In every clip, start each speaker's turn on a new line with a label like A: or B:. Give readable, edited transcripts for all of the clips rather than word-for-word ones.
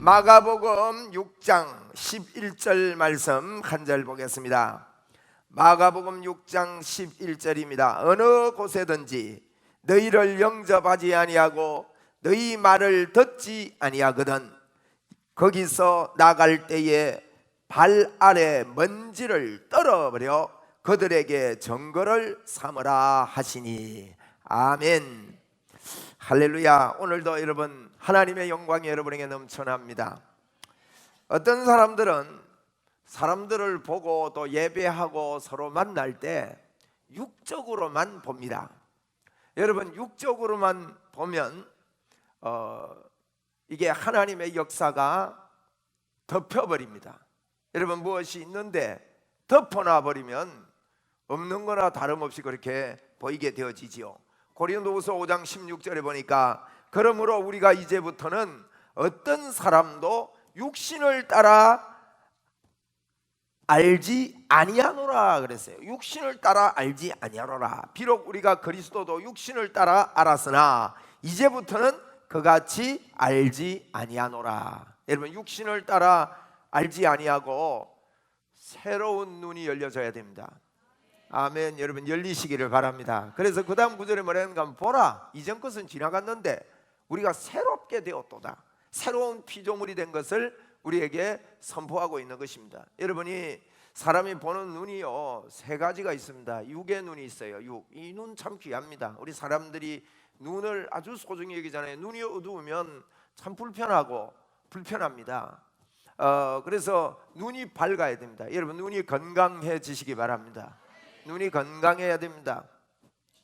A: 마가복음 6장 11절 말씀 한 절 보겠습니다. 마가복음 6장 11절입니다. 어느 곳에든지 너희를 영접하지 아니하고 너희 말을 듣지 아니하거든 거기서 나갈 때에 발 아래 먼지를 떨어버려 그들에게 증거를 삼으라 하시니. 아멘. 할렐루야. 오늘도 여러분 하나님의 영광이 여러분에게 넘쳐납니다. 어떤 사람들은 사람들을 보고 또 예배하고 서로 만날 때 육적으로만 봅니다. 여러분, 육적으로만 보면 이게 하나님의 역사가 덮여버립니다. 여러분, 무엇이 있는데 덮어놔버리면 없는 거나 다름없이 그렇게 보이게 되어지지요. 고린도후서 5장 16절에 보니까 그러므로 우리가 이제부터는 어떤 사람도 육신을 따라 알지 아니하노라 그랬어요. 육신을 따라 알지 아니하노라. 비록 우리가 그리스도도 육신을 따라 알았으나 이제부터는 그같이 알지 아니하노라. 여러분, 육신을 따라 알지 아니하고 새로운 눈이 열려져야 됩니다. 아멘. 여러분, 열리시기를 바랍니다. 그래서 그 다음 구절에 뭐라는가, 보라 이전 것은 지나갔는데 우리가 새롭게 되었도다. 새로운 피조물이 된 것을 우리에게 선포하고 있는 것입니다. 여러분이 사람이 보는 눈이요, 세 가지가 있습니다. 육의 눈이 있어요. 이 눈 참 귀합니다. 우리 사람들이 눈을 아주 소중히 여기잖아요. 눈이 어두우면 참 불편합니다. 그래서 눈이 밝아야 됩니다. 여러분, 눈이 건강해지시기 바랍니다. 눈이 건강해야 됩니다.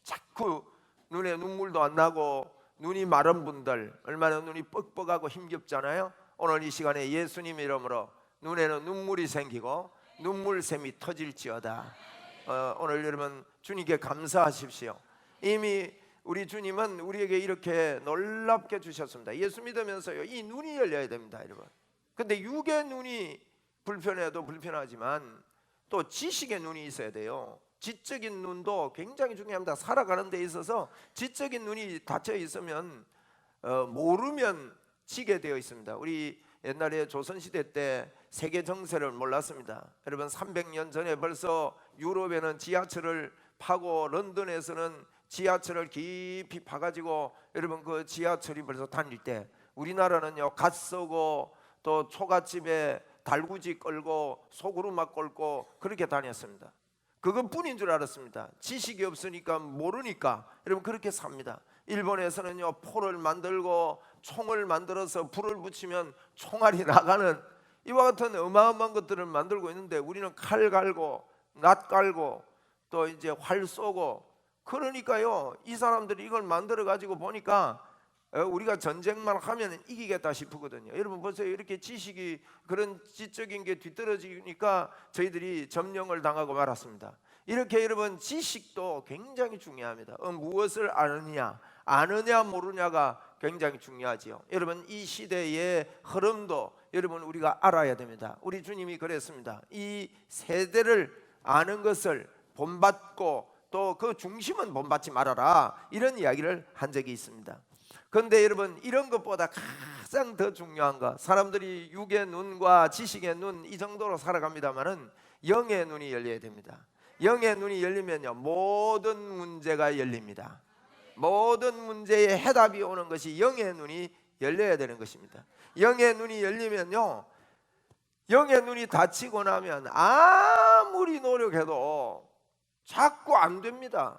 A: 자꾸 눈에 눈물도 안 나고 눈이 마른 분들, 얼마나 눈이 뻑뻑하고 힘겹잖아요. 오늘 이 시간에 예수님 이름으로 눈에는 눈물이 생기고 눈물샘이 터질지어다. 오늘 여러분 주님께 감사하십시오. 이미 우리 주님은 우리에게 이렇게 놀랍게 주셨습니다. 예수 믿으면서요, 이 눈이 열려야 됩니다, 여러분. 근데 육의 눈이 불편해도 불편하지만 또 지식의 눈이 있어야 돼요. 지적인 눈도 굉장히 중요합니다. 살아가는 데 있어서 지적인 눈이 닫혀 있으면 모르면 지게 되어 있습니다. 우리 옛날에 조선시대 때 세계 정세를 몰랐습니다. 여러분, 300년 전에 벌써 유럽에는 지하철을 파고 런던에서는 지하철을 깊이 파가지고 여러분 그 지하철이 벌써 다닐 때 우리나라는요, 갓 쏘고 또 초가집에 달구지 끌고 소구루막 끌고 그렇게 다녔습니다. 그것뿐인 줄 알았습니다. 지식이 없으니까 모르니까 여러분 그렇게 삽니다. 일본에서는요, 포를 만들고 총을 만들어서 불을 붙이면 총알이 나가는 이와 같은 어마어마한 것들을 만들고 있는데 우리는 칼 갈고 낫 갈고 또 이제 활 쏘고, 그러니까요, 이 사람들이 이걸 만들어 가지고 보니까 우리가 전쟁만 하면 이기겠다 싶거든요. 여러분 보세요. 이렇게 지식이, 그런 지적인 게 뒤떨어지니까 저희들이 점령을 당하고 말았습니다. 이렇게 여러분 지식도 굉장히 중요합니다. 무엇을 아느냐 모르냐가 굉장히 중요하지요. 여러분, 이 시대의 흐름도 여러분 우리가 알아야 됩니다. 우리 주님이 그랬습니다. 이 세대를 아는 것을 본받고 또 그 중심은 본받지 말아라, 이런 이야기를 한 적이 있습니다. 그런데 여러분, 이런 것보다 가장 더 중요한 것, 사람들이 육의 눈과 지식의 눈 이 정도로 살아갑니다마는 영의 눈이 열려야 됩니다. 영의 눈이 열리면요, 모든 문제가 열립니다. 모든 문제에 해답이 오는 것이 영의 눈이 열려야 되는 것입니다. 영의 눈이 열리면요, 영의 눈이 닫히고 나면 아무리 노력해도 자꾸 안 됩니다.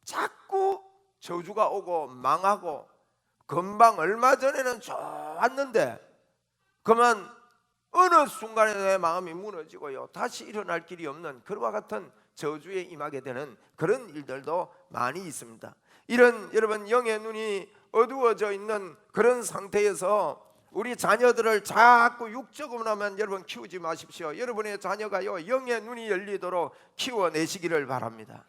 A: 자꾸 저주가 오고 망하고, 금방 얼마 전에는 좋았는데 그만 어느 순간에 내 마음이 무너지고요, 다시 일어날 길이 없는 그와 같은 저주에 임하게 되는 그런 일들도 많이 있습니다. 이런 여러분 영의 눈이 어두워져 있는 그런 상태에서 우리 자녀들을 자꾸 육적으로만 여러분 키우지 마십시오. 여러분의 자녀가요, 영의 눈이 열리도록 키워내시기를 바랍니다.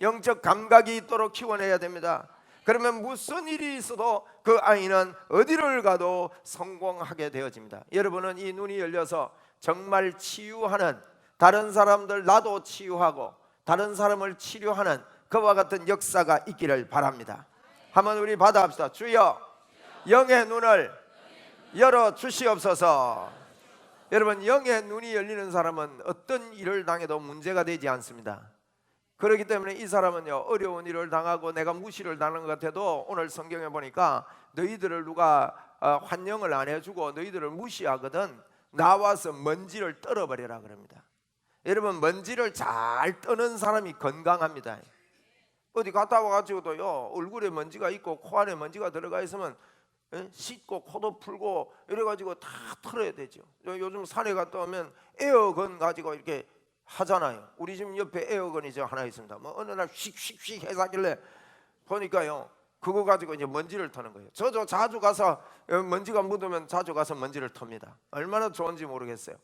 A: 영적 감각이 있도록 키워내야 됩니다. 그러면 무슨 일이 있어도 그 아이는 어디를 가도 성공하게 되어집니다. 여러분은 이 눈이 열려서 정말 치유하는, 다른 사람들 나도 치유하고 다른 사람을 치료하는 그와 같은 역사가 있기를 바랍니다. 한번 우리 받아합시다. 주여, 영의 눈을 열어 주시옵소서. 여러분, 영의 눈이 열리는 사람은 어떤 일을 당해도 문제가 되지 않습니다. 그렇기 때문에 이 사람은요, 어려운 일을 당하고 내가 무시를 당하는 것 같아도 오늘 성경에 보니까 너희들을 누가 환영을 안 해주고 너희들을 무시하거든 나와서 먼지를 떨어버리라 그럽니다. 여러분, 먼지를 잘 떠는 사람이 건강합니다. 어디 갔다 와가지고도요, 얼굴에 먼지가 있고 코 안에 먼지가 들어가 있으면 씻고 코도 풀고 이래가지고 다 털어야 되죠. 요즘 산에 갔다 오면 에어건 가지고 이렇게 하잖아요. 우리 집 옆에 에어건이 하나 있습니다. 뭐 어느 날 휙휙휙 해가길래 보니까요, 그거 가지고 이제 먼지를 터는 거예요. 저도 자주 가서 먼지가 묻으면 자주 가서 먼지를 텁니다. 얼마나 좋은지 모르겠어요.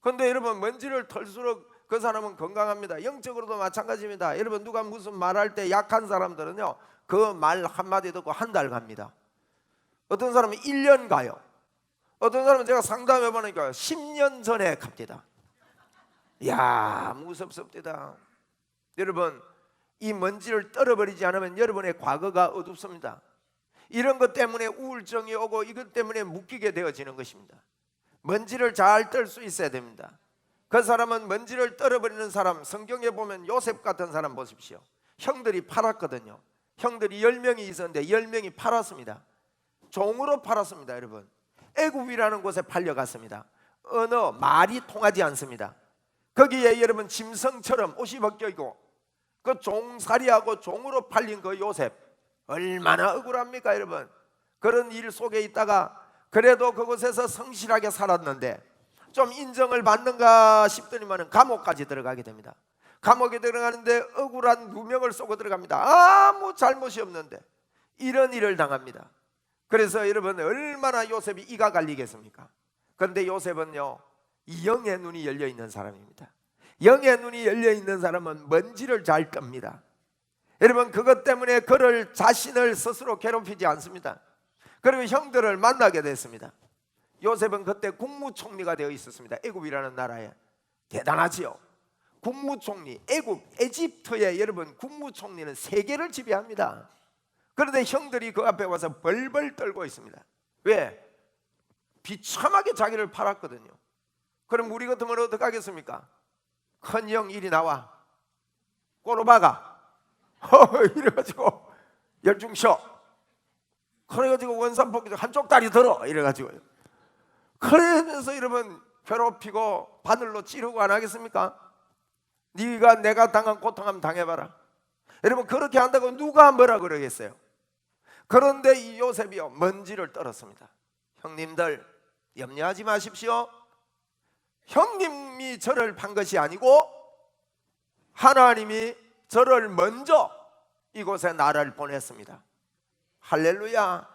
A: 근데 여러분, 먼지를 털수록 그 사람은 건강합니다. 영적으로도 마찬가지입니다. 여러분, 누가 무슨 말할 때 약한 사람들은요, 그 말 한마디 듣고 한 달 갑니다. 어떤 사람은 1년 가요. 어떤 사람은 제가 상담해 보니까 10년 전에 갑니다. 이야, 무섭습니다. 여러분, 이 먼지를 떨어버리지 않으면 여러분의 과거가 어둡습니다. 이런 것 때문에 우울증이 오고 이것 때문에 묶이게 되어지는 것입니다. 먼지를 잘 떨 수 있어야 됩니다. 그 사람은 먼지를 떨어버리는 사람, 성경에 보면 요셉 같은 사람 보십시오. 형들이 팔았거든요. 형들이 10명이 있었는데 10명이 팔았습니다. 종으로 팔았습니다. 여러분, 애굽이라는 곳에 팔려갔습니다. 언어, 말이 통하지 않습니다. 거기에 여러분 짐승처럼 옷이 벗겨있고 그 종살이하고 종으로 팔린 그 요셉, 얼마나 억울합니까 여러분. 그런 일 속에 있다가 그래도 그곳에서 성실하게 살았는데 좀 인정을 받는가 싶더니만 감옥까지 들어가게 됩니다. 감옥에 들어가는데 억울한 누명을 쏘고 들어갑니다. 아무 잘못이 없는데 이런 일을 당합니다. 그래서 여러분, 얼마나 요셉이 이가 갈리겠습니까? 그런데 요셉은요, 이 영의 눈이 열려 있는 사람입니다. 영의 눈이 열려 있는 사람은 먼지를 잘 떱니다. 여러분, 그것 때문에 그를 자신을 스스로 괴롭히지 않습니다. 그리고 형들을 만나게 됐습니다. 요셉은 그때 국무총리가 되어 있었습니다. 애굽이라는 나라에. 대단하지요. 국무총리, 에집트의 여러분 국무총리는 세계를 지배합니다. 그런데 형들이 그 앞에 와서 벌벌 떨고 있습니다. 왜? 비참하게 자기를 팔았거든요. 그럼 우리 같으면 어떻게 하겠습니까? 큰형 이리 나와, 꼬로박아 이래가지고 열중셔, 그래가지고 원산복귀 한쪽 다리 들어 이래가지고, 그러면서 여러분 괴롭히고 바늘로 찌르고 안 하겠습니까? 네가 내가 당한 고통하면 당해봐라. 여러분, 그렇게 한다고 누가 뭐라 그러겠어요? 그런데 이 요셉이요, 먼지를 떨었습니다. 형님들, 염려하지 마십시오. 형님이 저를 판 것이 아니고 하나님이 저를 먼저 이곳에 나를 보냈습니다. 할렐루야,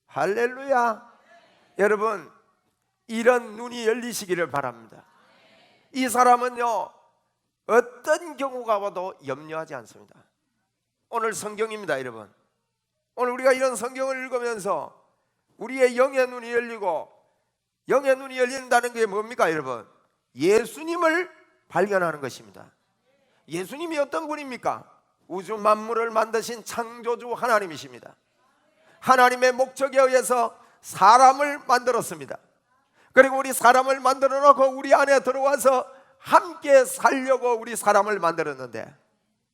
A: 할렐루야. 여러분, 이런 눈이 열리시기를 바랍니다. 이 사람은요, 어떤 경우가 와도 염려하지 않습니다. 오늘 성경입니다. 여러분, 오늘 우리가 이런 성경을 읽으면서 우리의 영의 눈이 열리고, 영의 눈이 열린다는 게 뭡니까 여러분? 예수님을 발견하는 것입니다. 예수님이 어떤 분입니까? 우주 만물을 만드신 창조주 하나님이십니다. 하나님의 목적에 의해서 사람을 만들었습니다. 그리고 우리 사람을 만들어 놓고 우리 안에 들어와서 함께 살려고 우리 사람을 만들었는데,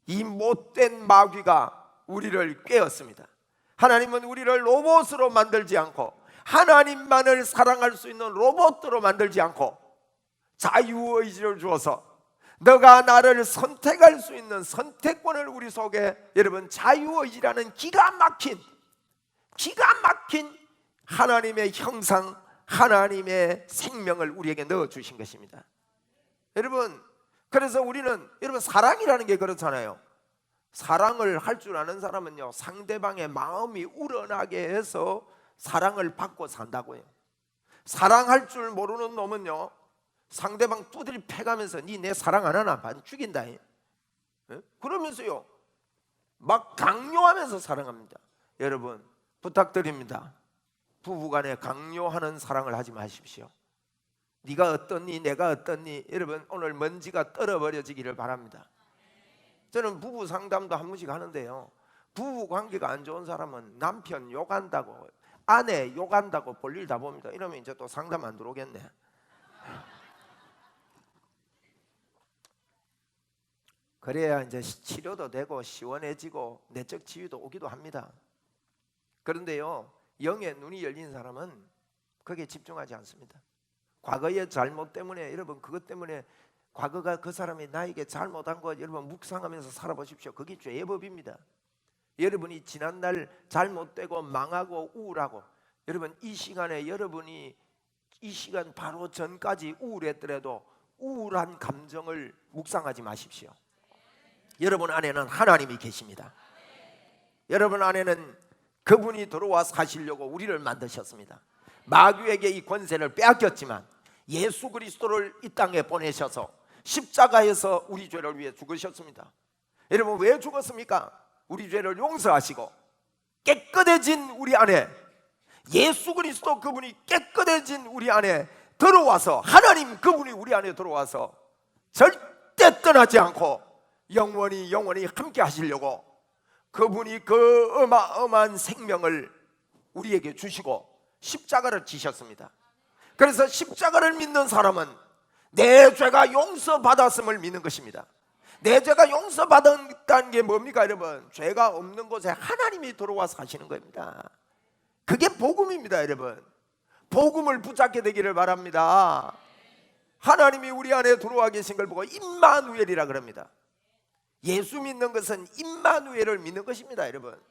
A: 이 못된 마귀가 우리를 꿰었습니다. 하나님은 우리를 로봇으로 만들지 않고 하나님만을 사랑할 수 있는 로봇으로 만들지 않고 자유의지를 주어서 너가 나를 선택할 수 있는 선택권을 우리 속에, 여러분, 자유의지라는 기가 막힌 하나님의 형상, 하나님의 생명을 우리에게 넣어주신 것입니다. 여러분, 그래서 우리는, 여러분, 사랑이라는 게 그렇잖아요. 사랑을 할 줄 아는 사람은요, 상대방의 마음이 우러나게 해서 사랑을 받고 산다고요. 사랑할 줄 모르는 놈은요, 상대방 두드려 패가면서 니 내 사랑 안 하나? 반 죽인다. 그러면서요, 막 강요하면서 사랑합니다. 여러분, 부탁드립니다. 부부간에 강요하는 사랑을 하지 마십시오. 네가 어떻니 내가 어떻니. 여러분, 오늘 먼지가 떨어버려지기를 바랍니다. 저는 부부 상담도 한 번씩 하는데요, 부부 관계가 안 좋은 사람은 남편 욕한다고, 아내 욕한다고 볼일 다 봅니다. 이러면 이제 또 상담 안 들어오겠네. 그래야 이제 치료도 되고 시원해지고 내적 치유도 오기도 합니다. 그런데요, 영의 눈이 열린 사람은 거기에 집중하지 않습니다. 과거의 잘못 때문에, 여러분 그것 때문에 과거가 그 사람이 나에게 잘못한 것 여러분 묵상하면서 살아보십시오. 그게 죄의 법입니다. 여러분이 지난날 잘못되고 망하고 우울하고, 여러분 이 시간에 여러분이 이 시간 바로 전까지 우울했더라도 우울한 감정을 묵상하지 마십시오. 여러분 안에는 하나님이 계십니다. 여러분 안에는 그분이 들어와 사시려고 우리를 만드셨습니다. 마귀에게 이 권세를 빼앗겼지만 예수 그리스도를 이 땅에 보내셔서 십자가에서 우리 죄를 위해 죽으셨습니다. 여러분 왜 죽었습니까? 우리 죄를 용서하시고 깨끗해진 우리 안에, 예수 그리스도 그분이 깨끗해진 우리 안에 들어와서, 하나님 그분이 우리 안에 들어와서 절대 떠나지 않고 영원히 함께 하시려고 그분이 그 어마어마한 생명을 우리에게 주시고 십자가를 지셨습니다. 그래서 십자가를 믿는 사람은 내 죄가 용서받았음을 믿는 것입니다. 내 죄가 용서받았다는 게 뭡니까 여러분? 죄가 없는 곳에 하나님이 들어와서 사시는 겁니다. 그게 복음입니다 여러분. 복음을 붙잡게 되기를 바랍니다. 하나님이 우리 안에 들어와 계신 걸 보고 임마누엘이라 그럽니다. 예수 믿는 것은 임마누엘을 믿는 것입니다 여러분.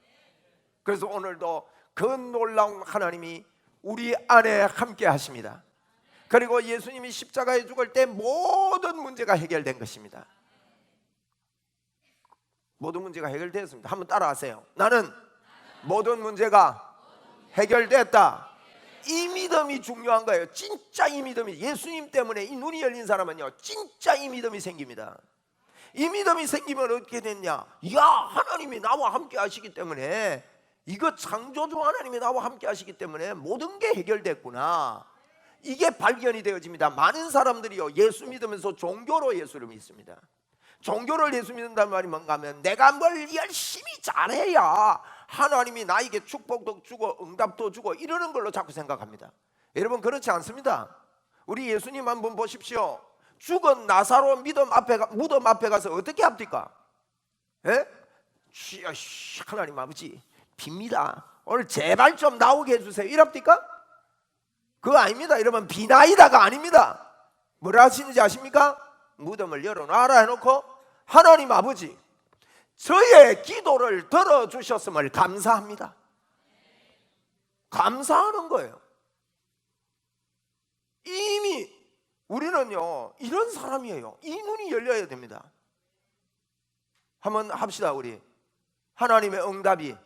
A: 그래서 오늘도 그 놀라운 하나님이 우리 안에 함께 하십니다. 그리고 예수님이 십자가에 죽을 때 모든 문제가 해결된 것입니다. 모든 문제가 해결되었습니다. 한번 따라하세요. 나는 모든 문제가 해결됐다. 이 믿음이 중요한 거예요. 진짜 이 믿음이, 예수님 때문에 이 눈이 열린 사람은요 진짜 이 믿음이 생깁니다. 이 믿음이 생기면 어떻게 됐냐? 야, 하나님이 나와 함께 하시기 때문에, 이거 창조주 하나님이 나와 함께 하시기 때문에 모든 게 해결됐구나, 이게 발견이 되어집니다. 많은 사람들이요 예수 믿으면서 종교로 예수를 믿습니다. 종교를 예수 믿는다는 말이 뭔가 하면 내가 뭘 열심히 잘해야 하나님이 나에게 축복도 주고 응답도 주고 이러는 걸로 자꾸 생각합니다. 여러분 그렇지 않습니다. 우리 예수님 한번 보십시오. 죽은 나사로 무덤 앞에 가서 어떻게 합니까? 예? 하나님 아버지 빕니다. 오늘 제발 좀 나오게 해주세요. 이랍니까? 그거 아닙니다. 여러분 비나이다가 아닙니다. 뭐라 하시는지 아십니까? 무덤을 열어놔라 해놓고 하나님 아버지 저의 기도를 들어주셨음을 감사합니다. 감사하는 거예요. 이미 우리는요 이런 사람이에요. 이 눈이 열려야 됩니다. 한번 합시다. 우리 하나님의 응답이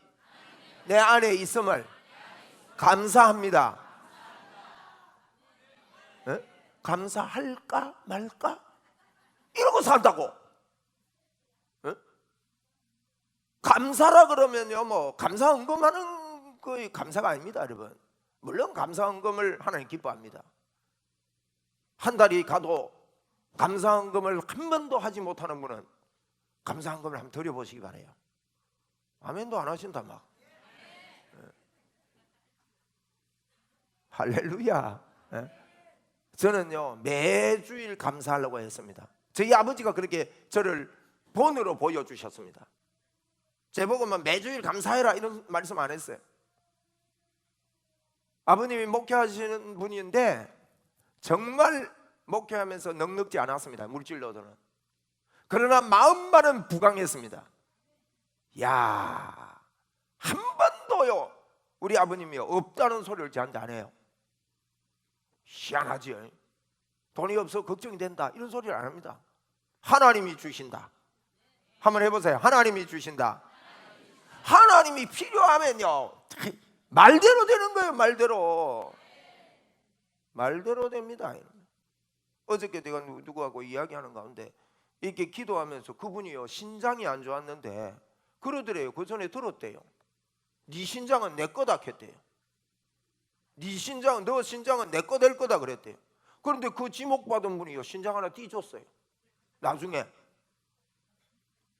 A: 내 안에 있음을 감사합니다. 네? 감사할까 말까 이러고 산다고. 네? 감사라 그러면요 뭐 감사헌금하는 그 감사가 아닙니다 여러분. 물론 감사헌금을 하나님 기뻐합니다. 한 달이 가도 감사헌금을 한 번도 하지 못하는 분은 감사헌금을 한번 드려보시기 바래요. 아멘도 안 하신다 막. 네. 할렐루야. 네. 저는요 매주일 감사하려고 했습니다. 저희 아버지가 그렇게 저를 본으로 보여주셨습니다. 제보고만 매주일 감사해라 이런 말씀 안 했어요. 아버님이 목회하시는 분인데 정말 목회하면서 넉넉지 않았습니다. 물질로서는. 그러나 마음만은 부강했습니다. 야, 한 번도요 우리 아버님이요 없다는 소리를 저한테 안 해요. 희한하지요. 돈이 없어 걱정이 된다 이런 소리를 안 합니다. 하나님이 주신다. 한번 해보세요. 하나님이 주신다. 하나님이 필요하면요 말대로 되는 거예요. 말대로 됩니다. 어저께 내가 누구하고 이야기하는 가운데 이렇게 기도하면서 그분이요 신장이 안 좋았는데 그러더래요. 그 전에 들었대요. 네 신장은 내 거다 했대요. 너 신장은 내 거 될 거다 그랬대요. 그런데 그 지목받은 분이요 신장 하나 띄줬어요 나중에.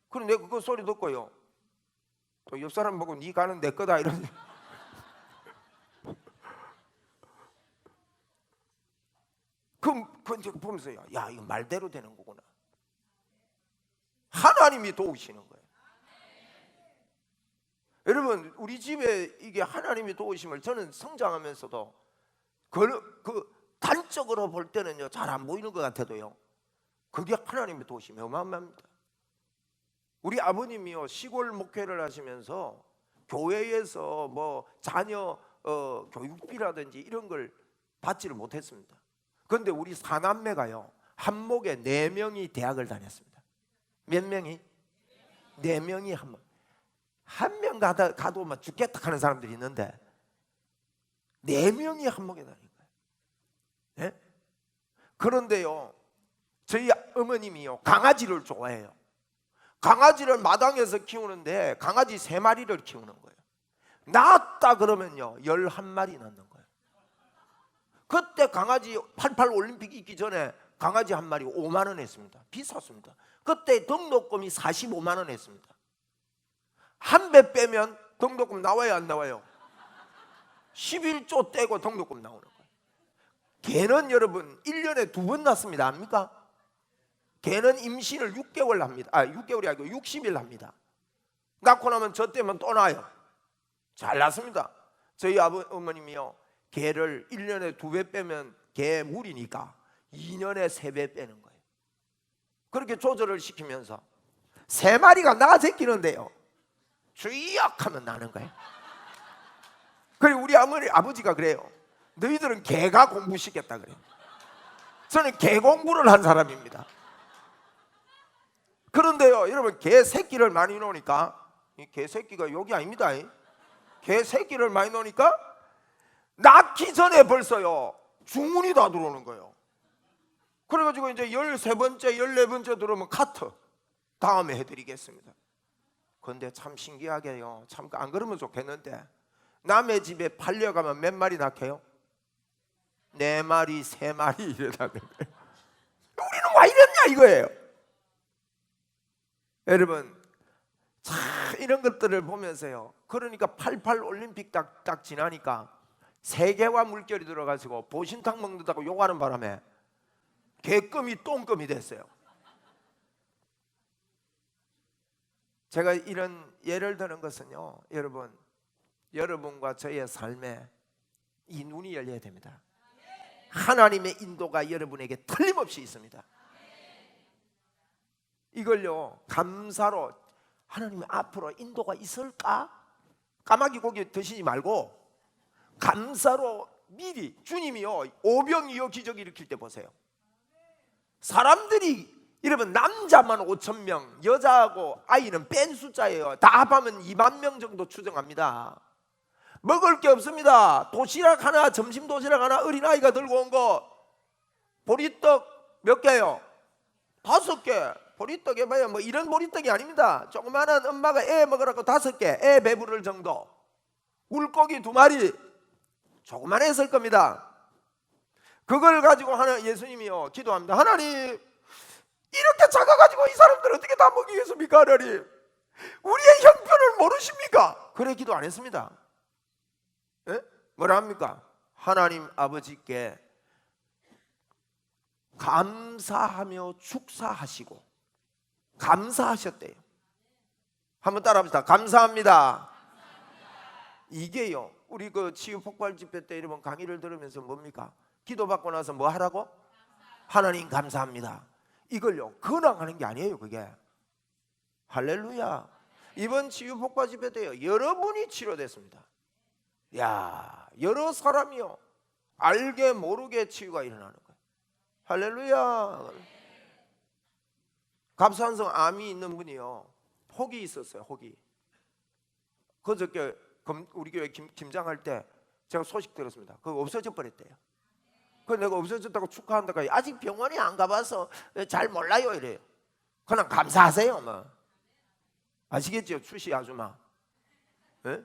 A: 그런데 내가 그 소리 듣고요 또 옆 사람 보고 네 가는 내 거다 이런 그 이제 보면서 야 이거 말대로 되는 거구나. 하나님이 도우시는 거예요. 여러분 우리 집에 이게 하나님이 도우심을 저는 성장하면서도 그 단적으로 볼 때는요 잘 안 보이는 것 같아도요 그게 하나님의 도우심이 어마어마합니다. 우리 아버님이요 시골 목회를 하시면서 교회에서 뭐 자녀 교육비라든지 이런 걸 받지를 못했습니다. 그런데 우리 사남매가요 한목에 4명이 대학을 다녔습니다. 몇 명이? 4명이 한 명 가도 막 죽겠다 하는 사람들이 있는데 4명이 한목에 다닌 거예요. 네? 그런데요 저희 어머님이요 강아지를 좋아해요. 강아지를 마당에서 키우는데 강아지 3마리를 키우는 거예요. 낳았다 그러면요 11마리 낳는 거예요. 그때 강아지 88 올림픽 있기 전에 강아지 한 마리 5만 원 했습니다. 비쌌습니다. 그때 등록금이 45만 원 했습니다. 한 배 빼면 등록금 나와요 안 나와요? 11조 떼고 등록금 나오는 거예요. 개는 여러분 1년에 2번 낳습니다. 압니까? 개는 임신을 6개월 합니다. 6개월이 아니고 60일 합니다. 낳고 나면 저 때면 또 낳아요. 잘 낳습니다. 저희 어머님이요 개를 1년에 2배 빼면 개 물이니까 2년에 3배 빼는 거예요. 그렇게 조절을 시키면서 3마리가 낳아 새끼는데요 주역 하면 나는 거예요. 그리고 우리 아버지가 그래요. 너희들은 개가 공부시켰다 그래요. 저는 개 공부를 한 사람입니다. 그런데요 여러분 개 새끼를 많이 놓으니까 이 개 새끼가 여기 아닙니다. 개 새끼를 많이 놓으니까 낳기 전에 벌써요 주문이 다 들어오는 거예요. 그래가지고 이제 13번째 14번째 들어오면 카트 다음에 해드리겠습니다. 그런데 참 신기하게요 참 안 그러면 좋겠는데 남의 집에 팔려가면 몇 마리 낳게요? 4마리 3마리 이러다는 거예요. 우리는 왜 이랬냐 이거예요. 여러분 참 이런 것들을 보면서요 그러니까 88 올림픽 딱 지나니까 세계화 물결이 들어가지고 보신탕 먹는다고 욕하는 바람에 개껌이 똥껌이 됐어요. 제가 이런 예를 드는 것은요 여러분과 저의 삶에 이 눈이 열려야 됩니다. 하나님의 인도가 여러분에게 틀림없이 있습니다. 이걸요 감사로 하나님 앞으로 인도가 있을까? 까마귀 고기 드시지 말고 감사로 미리 주님이요 오병이어 기적 일으킬 때 보세요. 사람들이 여러분 남자만 5,000명 여자하고 아이는 뺀 숫자예요. 다 합하면 2만 명 정도 추정합니다. 먹을 게 없습니다. 도시락 하나 점심 도시락 하나 어린아이가 들고 온 거 보리떡 몇 개요? 5개. 보리떡에 봐요 뭐 이런 보리떡이 아닙니다. 조그마한 엄마가 애 먹으라고 5개 애 배부를 정도 물고기 2마리 조그만했을 겁니다. 그걸 가지고 예수님이요 기도합니다. 하나님 이렇게 작아가지고 이 사람들 어떻게 다 먹이겠습니까? 하나님 우리의 형편을 모르십니까? 그래 기도 안 했습니다. 에? 뭐라 합니까? 하나님 아버지께 감사하며 축사하시고 감사하셨대요. 한번 따라합시다. 감사합니다. 이게요 우리 그 치유 폭발 집회 때 이런 강의를 들으면서 뭡니까? 기도받고 나서 뭐 하라고? 하나님 감사합니다. 이걸요 근황하는 게 아니에요. 그게 할렐루야. 이번 치유 폭발 집회 때요 여러분이 치료됐습니다. 야 여러 사람이요 알게 모르게 치유가 일어나는 거예요. 할렐루야. 갑산성 암이 있는 분이요 혹이 있었어요. 혹이 그저께 우리 교회 김장할 때 제가 소식 들었습니다. 그거 없어져 버렸대요. 그 내가 없어졌다고 축하한다고 아직 병원에 안 가봐서 잘 몰라요 이래요. 그냥 감사하세요 뭐. 아시겠죠 추시 아줌마? 네?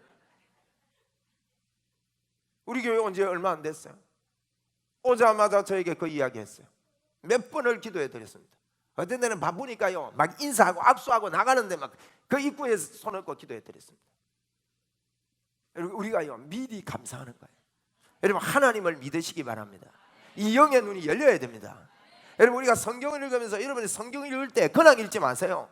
A: 우리 교회 온 지 얼마 안 됐어요. 오자마자 저에게 그 이야기 했어요. 몇 번을 기도해 드렸습니다. 어떤 데는 바쁘니까요 막 인사하고 악수하고 나가는데 막 그 입구에서 손을 꽂고 기도해 드렸습니다. 우리가요 미리 감사하는 거예요. 여러분 하나님을 믿으시기 바랍니다. 이 영의 눈이 열려야 됩니다. 여러분, 우리가 성경을 읽으면서 여러분이 성경을 읽을 때 그냥 읽지 마세요.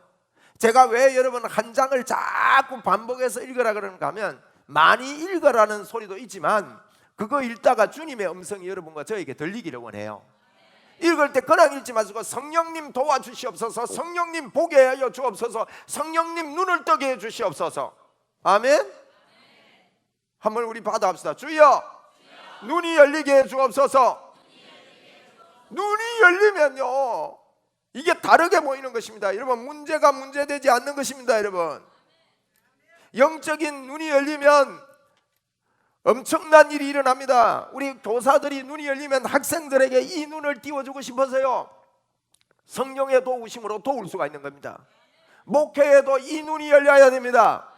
A: 제가 왜 여러분 한 장을 자꾸 반복해서 읽으라 그러는가 하면, 많이 읽으라는 소리도 있지만 그거 읽다가 주님의 음성이 여러분과 저에게 들리기를 원해요. 읽을 때 그냥 읽지 마시고 성령님 도와주시옵소서, 성령님 보게 하여 주옵소서, 성령님 눈을 뜨게 해 주시옵소서. 아멘. 한번 우리 받아합시다. 주여, 눈이 열리게 해 주옵소서. 눈이 열리면요, 이게 다르게 보이는 것입니다. 여러분, 문제가 문제되지 않는 것입니다. 여러분, 영적인 눈이 열리면 엄청난 일이 일어납니다. 우리 교사들이 눈이 열리면 학생들에게 이 눈을 띄워주고 싶어서요, 성령의 도우심으로 도울 수가 있는 겁니다. 목회에도 이 눈이 열려야 됩니다.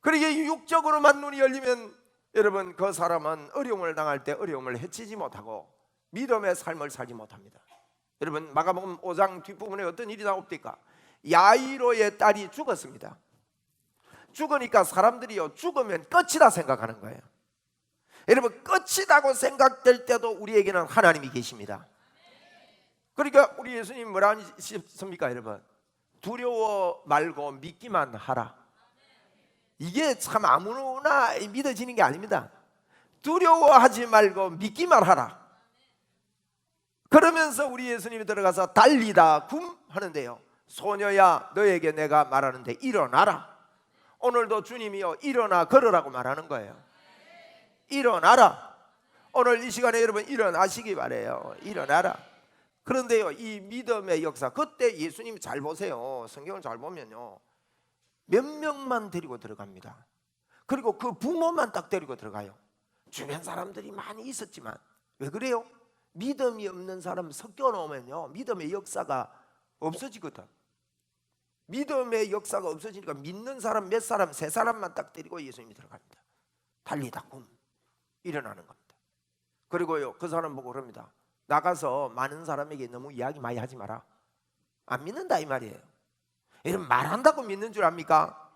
A: 그러게 육적으로만 눈이 열리면 여러분, 그 사람은 어려움을 당할 때 어려움을 해치지 못하고 믿음의 삶을 살지 못합니다. 여러분, 마가복음 5장 뒷부분에 어떤 일이 나옵니까? 야이로의 딸이 죽었습니다. 죽으니까 사람들이요, 죽으면 끝이다 생각하는 거예요. 여러분, 끝이라고 생각될 때도 우리에게는 하나님이 계십니다. 그러니까 우리 예수님 뭐라 하십니까? 여러분, 두려워 말고 믿기만 하라. 이게 참 아무나 믿어지는 게 아닙니다. 두려워하지 말고 믿기만 하라. 그러면서 우리 예수님이 들어가서 달리다 굼 하는데요, 소녀야, 너에게 내가 말하는데 일어나라. 오늘도 주님이요, 일어나 걸으라고 말하는 거예요. 일어나라. 오늘 이 시간에 여러분 일어나시기 바래요. 일어나라. 그런데요, 이 믿음의 역사, 그때 예수님 잘 보세요. 성경을 잘 보면요, 몇 명만 데리고 들어갑니다. 그리고 그 부모만 딱 데리고 들어가요. 주변 사람들이 많이 있었지만, 왜 그래요? 믿음이 없는 사람 섞여 놓으면요, 믿음의 역사가 없어지거든. 믿음의 역사가 없어지니까 믿는 사람 몇 사람, 세 사람만 딱 데리고 예수님이 들어갑니다. 달리다 굼, 일어나는 겁니다. 그리고요, 그 사람 보고 그럽니다. 나가서 많은 사람에게 너무 이야기 많이 하지 마라. 안 믿는다 이 말이에요. 여러분, 말한다고 믿는 줄 압니까?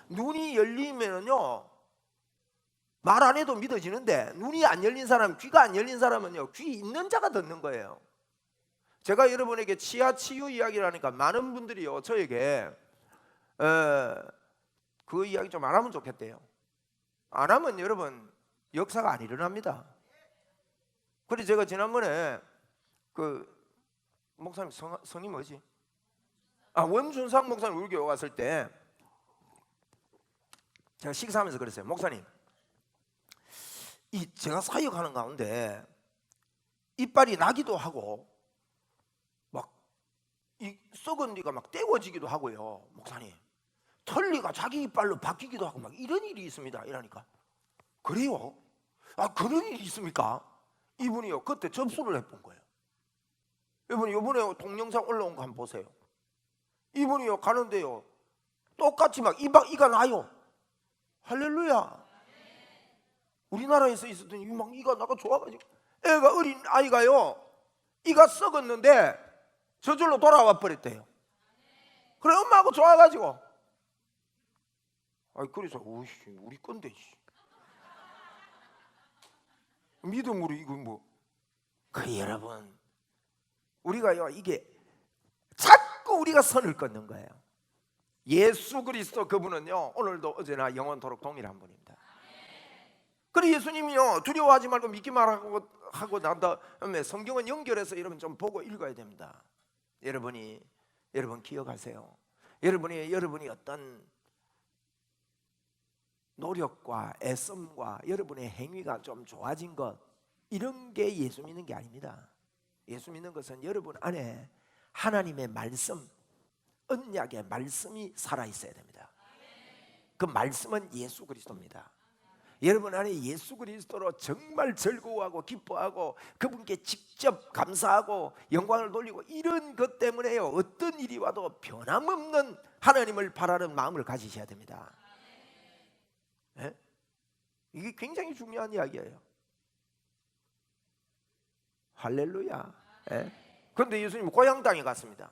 A: 눈이 열리면요, 말 안 해도 믿어지는데, 눈이 안 열린 사람, 귀가 안 열린 사람은요, 귀 있는 자가 듣는 거예요. 제가 여러분에게 치아 치유 이야기를 하니까 많은 분들이요, 저에게 그 이야기 좀 안 하면 좋겠대요. 안 하면 여러분 역사가 안 일어납니다. 그래서 제가 지난번에 그 목사님 성이 뭐지? 원준상 목사님 우리 교회 왔을 때 제가 식사하면서 그랬어요. 목사님, 이 제가 사역하는 가운데 이빨이 나기도 하고 막 이 썩은 니가 막 떼워지기도 하고요. 목사님, 털니가 자기 이빨로 바뀌기도 하고 막 이런 일이 있습니다. 이러니까, 그래요? 그런 일이 있습니까? 이분이요, 그때 접수를 해본 거예요. 이분이 이번에 동영상 올라온 거 한번 보세요. 이분이요, 가는데요, 똑같이 막 이가 나요. 할렐루야. 우리나라에서 있었던 막 이가 나가 좋아가지고, 애가 어린 아이가요, 이가 썩었는데 저절로 돌아와 버렸대요. 그래, 엄마하고 좋아가지고, 그래서 우리 건데 믿음으로 이거 뭐. 여러분, 우리가요, 이게 자꾸 우리가 선을 끊는 거예요. 예수 그리스도 그분은요, 오늘도 어제나 영원토록 동일한 분입니다. 그래, 예수님이요, 두려워하지 말고 믿기만 하고 난 다음에 성경은 연결해서 여러분 좀 보고 읽어야 됩니다. 여러분 기억하세요. 여러분이 어떤 노력과 애씀과 여러분의 행위가 좀 좋아진 것, 이런 게 예수 믿는 게 아닙니다. 예수 믿는 것은 여러분 안에 하나님의 말씀, 언약의 말씀이 살아있어야 됩니다. 그 말씀은 예수 그리스도입니다. 여러분 안에 예수 그리스도로 정말 즐거워하고 기뻐하고 그분께 직접 감사하고 영광을 돌리고, 이런 것 때문에요, 어떤 일이 와도 변함없는 하나님을 바라는 마음을 가지셔야 됩니다. 네? 이게 굉장히 중요한 이야기예요. 할렐루야. 네? 그런데 예수님은 고향 땅에 갔습니다.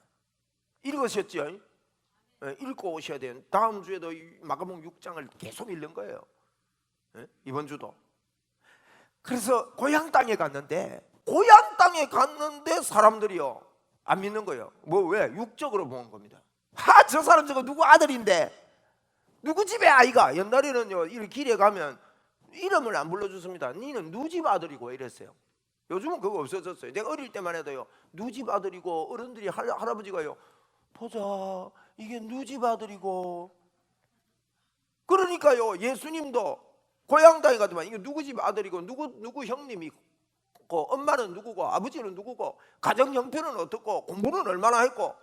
A: 읽으셨죠? 네, 읽고 오셔야 돼요. 다음 주에도 마가복음 6장을 계속 읽는 거예요. 네? 이번 주도. 그래서 고향 땅에 갔는데 사람들이요 안 믿는 거예요. 뭐 왜? 육적으로 보는 겁니다. 저 사람 저거 누구 아들인데, 누구 집에 아이가. 옛날에는요 이 길에 가면 이름을 안 불러줬습니다. 니는 누구 집 아들이고 이랬어요. 요즘은 그거 없어졌어요. 내가 어릴 때만 해도요 누구 집 아들이고, 어른들이 할아버지가요 보자 이게 누구 집 아들이고. 그러니까요 예수님도 고향 땅에 가더만 이게 누구 집 아들이고, 누구 형님이고, 엄마는 누구고, 아버지는 누구고, 가정 형편은 어떻고, 공부는 얼마나 했고,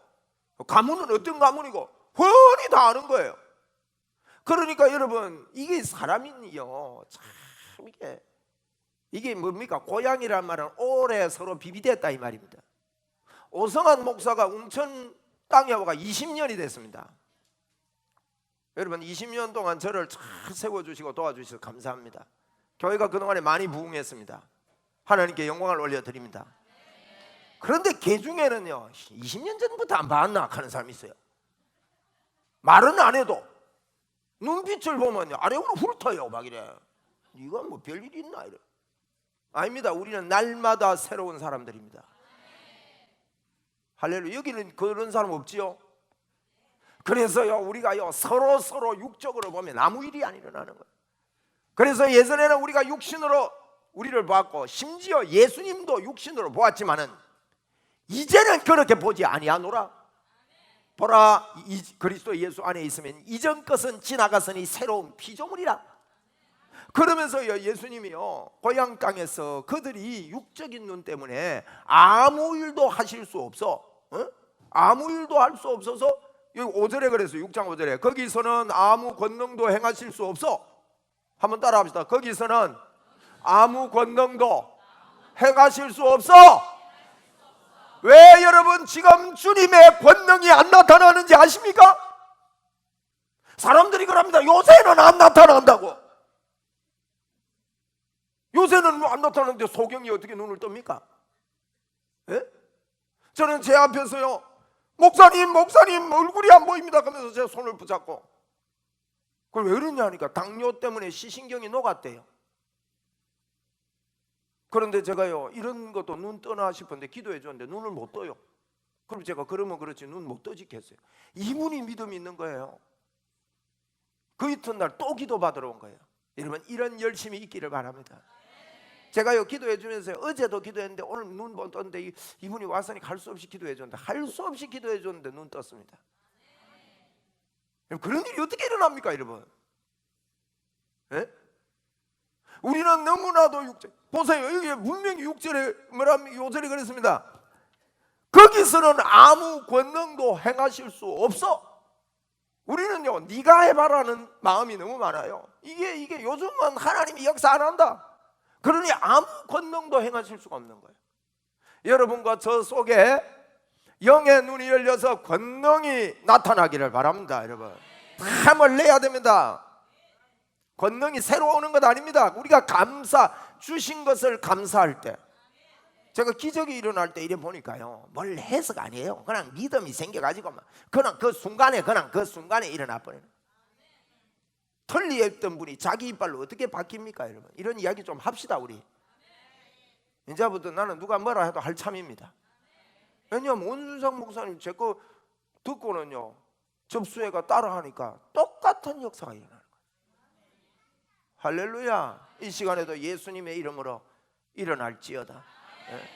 A: 가문은 어떤 가문이고 훤히 다 아는 거예요. 그러니까 여러분 이게 사람이요 참 이게 뭡니까? 고향이란 말은 오래 서로 비비됐다 이 말입니다. 오성환 목사가 웅천 땅에 와가 20년이 됐습니다. 여러분 20년 동안 저를 잘 세워주시고 도와주셔서 감사합니다. 교회가 그동안에 많이 부흥했습니다. 하나님께 영광을 올려드립니다. 그런데 개 중에는요 20년 전부터 안 봤나 하는 사람이 있어요. 말은 안 해도 눈빛을 보면요 아래로 훑어요. 막 이래. 네가 뭐 별일 있나 이래. 아닙니다. 우리는 날마다 새로운 사람들입니다. 할렐루야. 여기는 그런 사람 없지요? 그래서요 우리가요 서로 육적으로 보면 아무 일이 안 일어나는 거예요. 그래서 예전에는 우리가 육신으로 우리를 보았고, 심지어 예수님도 육신으로 보았지만은 이제는 그렇게 보지 아니하노라. 보라 그리스도 예수 안에 있으면 이전 것은 지나갔으니 새로운 피조물이라. 그러면서요 예수님이요 고향 땅에서 그들이 육적인 눈 때문에 아무 일도 하실 수 없어. 아무 일도 할 수 없어서 여기 5절에 그랬어요. 6장 5절에 거기서는 아무 권능도 행하실 수 없어. 한번 따라 합시다. 거기서는 아무 권능도 행하실 수 없어. 왜 여러분 지금 주님의 권능이 안 나타나는지 아십니까? 사람들이 그럽니다. 요새는 안 나타난다고. 요새는 안 나타나는데 소경이 어떻게 눈을 뜹니까? 예? 저는 제 앞에서요 목사님 얼굴이 안 보입니다 그러면서 제 손을 붙잡고, 그걸 왜 그러냐 하니까 당뇨 때문에 시신경이 녹았대요. 그런데 제가요 이런 것도 눈 떠나 싶은데 기도해 줬는데 눈을 못 떠요. 그럼 제가 그러면 그렇지 눈 못 떠지겠어요. 이분이 믿음이 있는 거예요. 그 이튿날 또 기도 받으러 온 거예요. 여러분 이런 열심이 있기를 바랍니다. 제가요 기도해 주면서요 어제도 기도했는데 오늘 눈 못 떴는데 이분이 왔으니 할 수 없이 기도해 줬는데, 할 수 없이 기도해 줬는데 눈 떴습니다. 그런 일이 어떻게 일어납니까 여러분? 예? 우리는 너무나도 육체, 보세요 여기 분명히 6절에 뭐랍니까? 5절에 그랬습니다. 거기서는 아무 권능도 행하실 수 없어. 우리는요 네가 해봐라는 마음이 너무 많아요. 이게 요즘은 하나님이 역사 안 한다. 그러니 아무 권능도 행하실 수가 없는 거예요. 여러분과 저 속에 영의 눈이 열려서 권능이 나타나기를 바랍니다. 여러분 힘을 내야 됩니다. 권능이 새로 오는 것 아닙니다. 우리가 주신 것을 감사할 때, 제가 기적이 일어날 때 이래 보니까요 뭘 해석 아니에요. 그냥 믿음이 생겨가지고 그냥 그 순간에 일어나 버리는. 털리했던 분이 자기 이빨로 어떻게 바뀝니까 여러분? 이런 이야기 좀 합시다. 우리 이제부터 나는 누가 뭐라 해도 할 참입니다. 왜냐하면 온순상 목사님 제 거 듣고는요 접수회가 따라하니까 똑같은 역사가 일어나는 거예요. 할렐루야. 이 시간에도 예수님의 이름으로 일어날지어다. 네.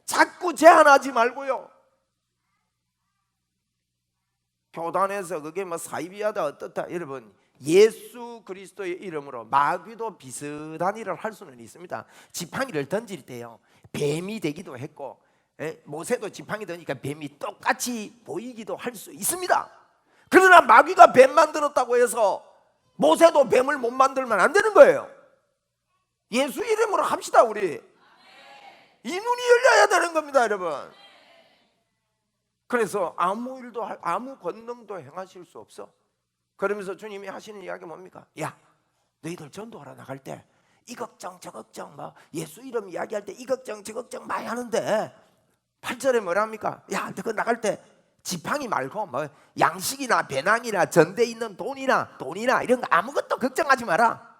A: 자꾸 제한하지 말고요. 교단에서 그게 뭐 사이비하다 어떻다, 여러분 예수 그리스도의 이름으로 마귀도 비슷한 일을 할 수는 있습니다. 지팡이를 던질 때요 뱀이 되기도 했고, 모세도 지팡이 던지니까 뱀이 똑같이 보이기도 할 수 있습니다. 그러나 마귀가 뱀 만들었다고 해서 모세도 뱀을 못 만들면 안 되는 거예요. 예수 이름으로 합시다. 우리 이 눈이 열려야 되는 겁니다 여러분. 그래서 아무 권능도 행하실 수 없어. 그러면서 주님이 하시는 이야기 뭡니까? 야 너희들 전도하러 나갈 때 이 걱정 저 걱정 뭐 예수 이름 이야기할 때 이 걱정 저 걱정 많이 하는데 8절에 뭐랍니까? 야 너 나갈 때 지팡이 말고 뭐 양식이나 배낭이나 전대 있는 돈이나 이런 거 아무것도 걱정하지 마라.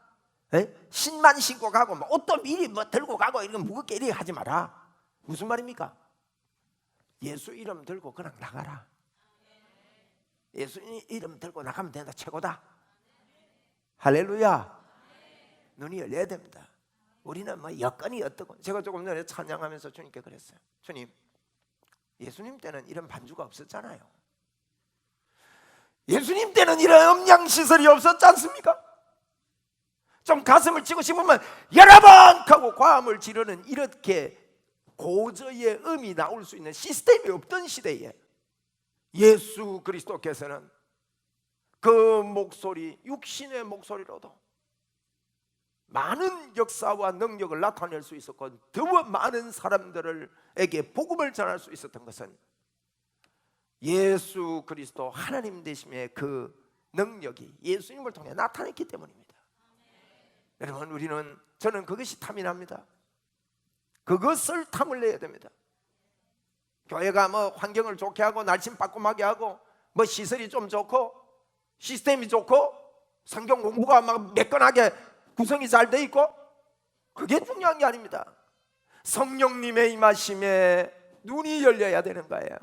A: 신만 신고 가고 뭐 옷도 미리 뭐 들고 가고 이런 무겁게 이렇게 하지 마라. 무슨 말입니까? 예수 이름 들고 그냥 나가라. 예수 이름 들고 나가면 된다. 최고다. 할렐루야. 눈이 열려야 됩니다. 우리는 뭐 여건이 어떻고, 제가 조금 전에 찬양하면서 주님께 그랬어요. 주님, 예수님 때는 이런 반주가 없었잖아요. 예수님 때는 이런 음향시설이 없었지 않습니까? 좀 가슴을 치고 싶으면 여러분 하고 과음을 지르는 이렇게 고저의 음이 나올 수 있는 시스템이 없던 시대에 예수 그리스도께서는 그 목소리, 육신의 목소리로도 많은 역사와 능력을 나타낼 수 있었고 더 많은 사람들에게 복음을 전할 수 있었던 것은 예수 그리스도 하나님 되심의 그 능력이 예수님을 통해 나타냈기 때문입니다. 여러분, 저는 그것이 탐이 납니다. 그것을 탐을 내야 됩니다. 교회가 뭐 환경을 좋게 하고 날씬 빠꼼하게 하고 뭐 시설이 좀 좋고 시스템이 좋고 성경 공부가 막 매끈하게 구성이 잘 돼 있고, 그게 중요한 게 아닙니다. 성령님의 임하심에 눈이 열려야 되는 거예요.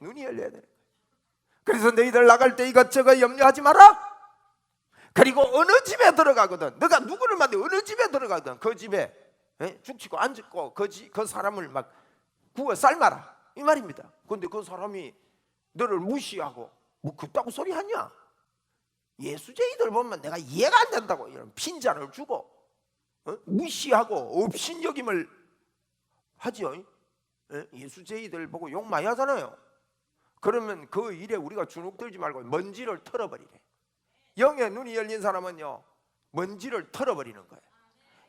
A: 눈이 열려야 되는 거예요. 그래서 너희들 나갈 때 이것저것 염려하지 마라. 그리고 어느 집에 들어가거든, 너가 누구를 만나 어느 집에 들어가거든 그 집에 죽치고 앉고 그 사람을 막 구워 삶아라, 이 말입니다. 그런데 그 사람이 너를 무시하고 뭐 그따구 소리 하냐? 예수쟁이들 보면 내가 이해가 안 된다고 이런 핀잔을 주고 무시하고 업신여김을 하죠. 예수쟁이들 보고 욕 많이 하잖아요. 그러면 그 일에 우리가 주눅들지 말고 먼지를 털어버리래. 영의 눈이 열린 사람은요, 먼지를 털어버리는 거예요.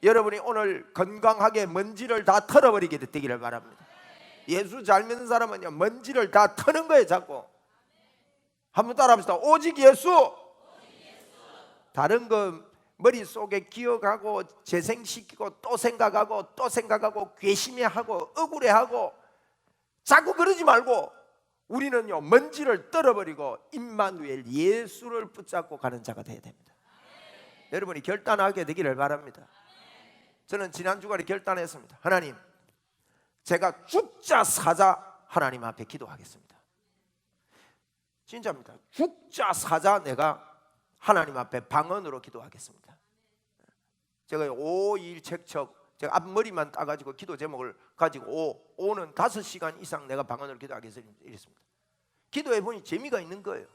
A: 여러분이 오늘 건강하게 먼지를 다 털어버리게 되기를 바랍니다. 예수 잘 믿는 사람은요, 먼지를 다 터는 거예요. 자꾸 한번 따라합시다. 오직 예수. 다른 거 머릿속에 기억하고 재생시키고 또 생각하고 또 생각하고 괘씸해하고 억울해하고 자꾸 그러지 말고 우리는요, 먼지를 떨어버리고 임마누엘 예수를 붙잡고 가는 자가 되어야 됩니다. 여러분이 결단하게 되기를 바랍니다. 저는 지난 주간에 결단했습니다. 하나님, 제가 죽자 사자 하나님 앞에 기도하겠습니다. 진짜입니다. 죽자 사자 내가 하나님 앞에 방언으로 기도하겠습니다. 제가 5일책척 제가 앞머리만 따가지고 기도 제목을 가지고 5는 5시간 이상 내가 방언으로 기도하겠습니다. 이랬습니다. 기도해보니 재미가 있는 거예요.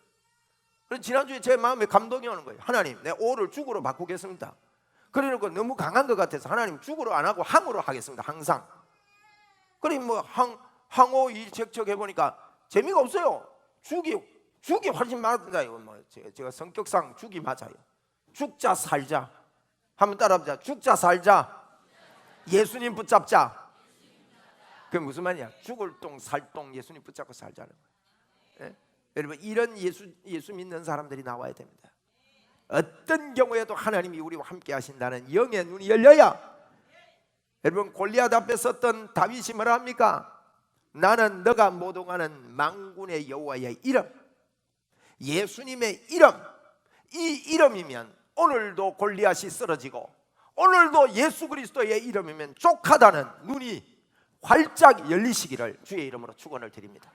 A: 그래서 지난주에 제 마음에 감동이 오는 거예요. 하나님, 내 5를 죽으로 바꾸겠습니다. 그래놓고 너무 강한 것 같아서 하나님 죽으로 안 하고 항으로 하겠습니다. 항상. 그래 뭐 항오 일책척 해보니까 재미가 없어요. 죽이 훨씬 많아요. 뭐 제가 성격상 죽이 맞아요. 죽자 살자. 한번 따라합시다. 죽자 살자. 예수님 붙잡자. 그게 무슨 말이야? 죽을 똥 살 똥 예수님 붙잡고 살자는 거예요. 여러분, 이런 예수 믿는 사람들이 나와야 됩니다. 어떤 경우에도 하나님이 우리와 함께 하신다는 영의 눈이 열려야. 여러분, 골리앗 앞에 섰던 다윗이 뭐라 합니까? 나는 너가 모독하는 만군의 여호와의 이름, 예수님의 이름, 이 이름이면 오늘도 골리앗이 쓰러지고 오늘도 예수 그리스도의 이름이면 족하다는 눈이 활짝 열리시기를 주의 이름으로 축원을 드립니다.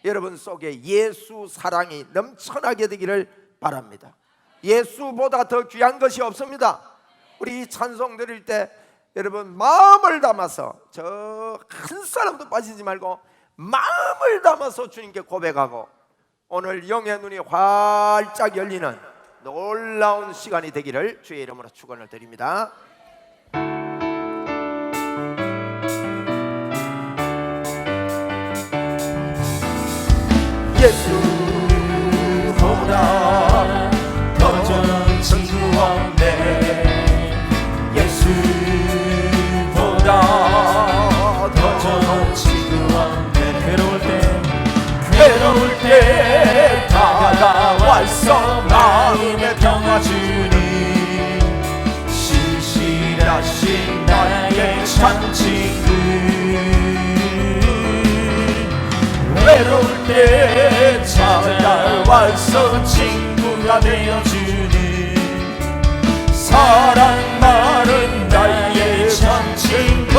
A: 여러분 속에 예수 사랑이 넘쳐나게 되기를 바랍니다. 예수보다 더 귀한 것이 없습니다. 우리 찬송 드릴 때 여러분 마음을 담아서, 저 한 사람도 빠지지 말고 마음을 담아서 주님께 고백하고 오늘 영의 눈이 활짝 열리는 놀라운 시간이 되기를 주의 이름으로 축원을 드립니다.
B: 예수보다 더 좋은 친구 없네. 예수보다 더 좋은 친구 없네. 괴로울 때 다가와서 마음의 평화 주니 신실하신 나의 참 친구. 외로울 때 찾아와서 친구가 되어주니 사랑 나는 나의 참 친구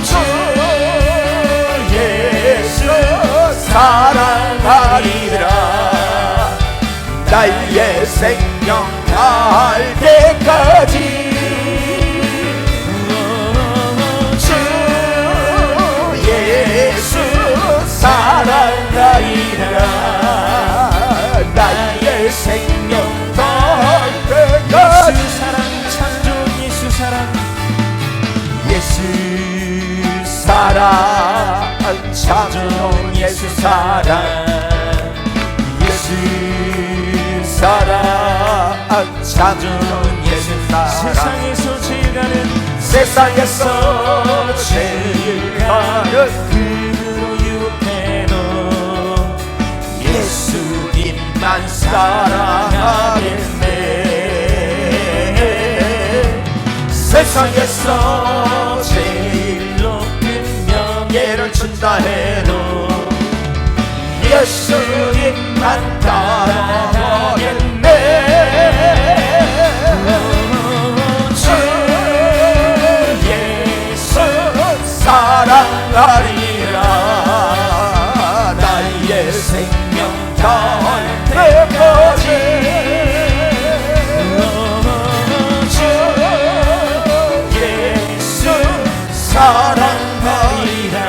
B: 주 예수 사랑하리라 나의 생명 다할 때까지 주 예수 사랑하리라 나의 생명 다할 때까지 예수 사랑 참 좋은 예수 사랑 예수 사랑 참 좋은 예수 사랑 예수 사랑 참 좋은 예수 사랑 세상에서 제일 가는 그로 유혹해도 예수님만 사랑하겠네 세상에서 제일 높은 명예를 준다 해도 예수님만 따라가겠네 주 예수 사랑하리라 나의 생명 다할 때까지 주 예수 사랑하리라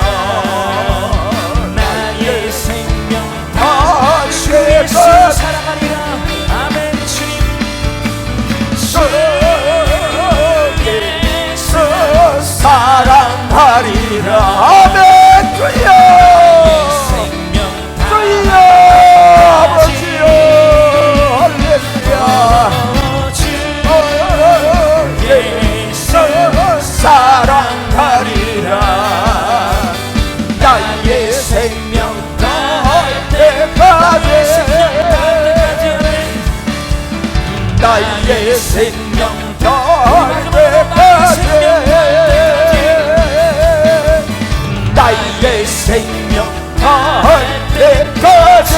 B: 나의 생명 다할 때까지 사랑하리라 아멘 주님 주 예수 사랑하리라 아멘 주여 주여 아버지여 할렐루야 주 예수 사랑하리라 나의 생명 다할 때까지 나의 생명 다할 때까지 나의 생명 다할 때까지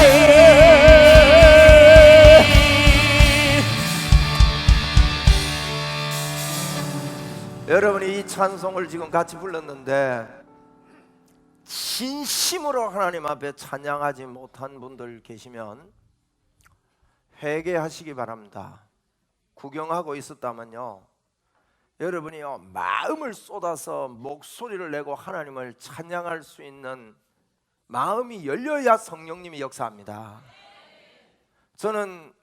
A: 여러분이 이 찬송을 지금 같이 불렀는데 진심으로 하나님 앞에 찬양하지 못한 분들 계시면 회개하시기 바랍니다. 구경하고 있었다면요 여러분이요 마음을 쏟아서 목소리를 내고 하나님을 찬양할 수 있는 마음이 열려야 성령님이 역사합니다. 저는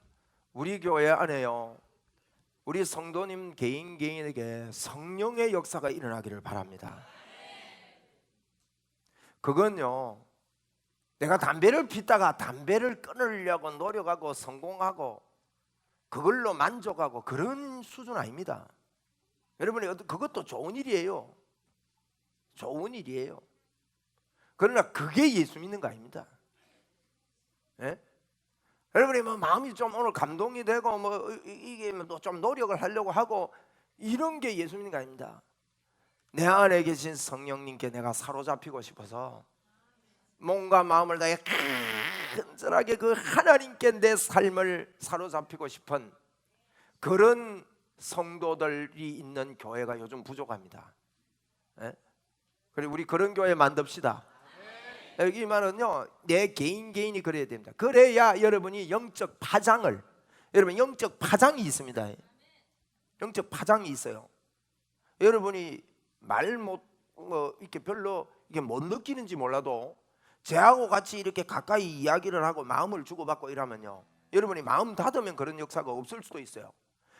A: 우리 교회 안에요 우리 성도님 개인에게 성령의 역사가 일어나기를 바랍니다. 그건요 내가 담배를 피다가 담배를 끊으려고 노력하고 성공하고 그걸로 만족하고 그런 수준 아닙니다. 여러분이 그것도 좋은 일이에요. 좋은 일이에요. 그러나 그게 예수 믿는 거 아닙니다. 예? 여러분이 뭐 마음이 좀 오늘 감동이 되고 뭐 이게 좀 노력을 하려고 하고 이런 게 예수 믿는 거 아닙니다. 내 안에 계신 성령님께 내가 사로잡히고 싶어서 몸과 마음을 다해 간절하게 그 하나님께 내 삶을 사로잡히고 싶은 그런 성도들이 있는 교회가 요즘 부족합니다. 예? 그리고 우리 그런 교회 만듭시다. 여기 말은요 내 개인이 그래야 됩니다. 그래야 여러분이 영적 파장을 여러분 영적 파장이 있습니다. 영적 파장이 있어요. 여러분이 말 못 이렇게 별로 이게 못 느끼는지 몰라도 저하고 같이 이렇게 가까이 이야기를 하고 마음을 주고받고 이러면요 여러분이 마음 닫으면 그런 역사가 없을 수도 있어요.